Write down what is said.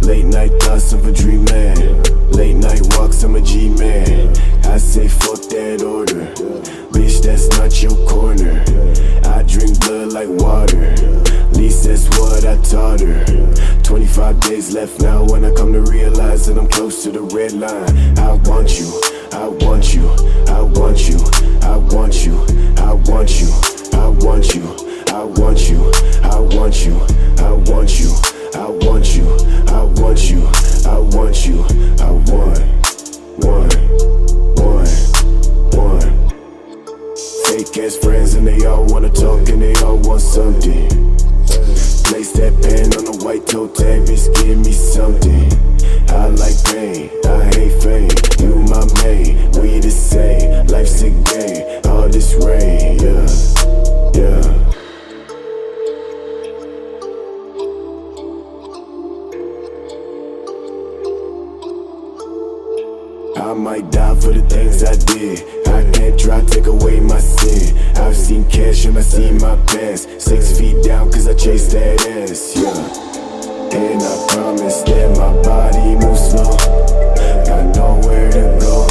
Late night thoughts of a dream man. Late night walks, I'm a G-man. I say fuck that order. Bitch, that's not your corner. I drink blood like water. At least that's what I taught her. 25 days left now when I come to realize that I'm close to the red line. I want you, I want you, I want you, I want you, I want you, I want you, I want you, I want you, I want you, I want you, I want you, I want you, I want one. Fake ass friends and they all wanna talk and they all want something. Place that pen on the white toe tag, bitch, give me something. I like pain, I hate fame. You my main, we the same. Life's a game, all this rain, yeah, yeah. I might die for the things I did. I can't try to take away my sin. I've seen cash and I see my past. 6 feet down cause I chase that ass, yeah. And I promise that my body moves slow. Got nowhere to go.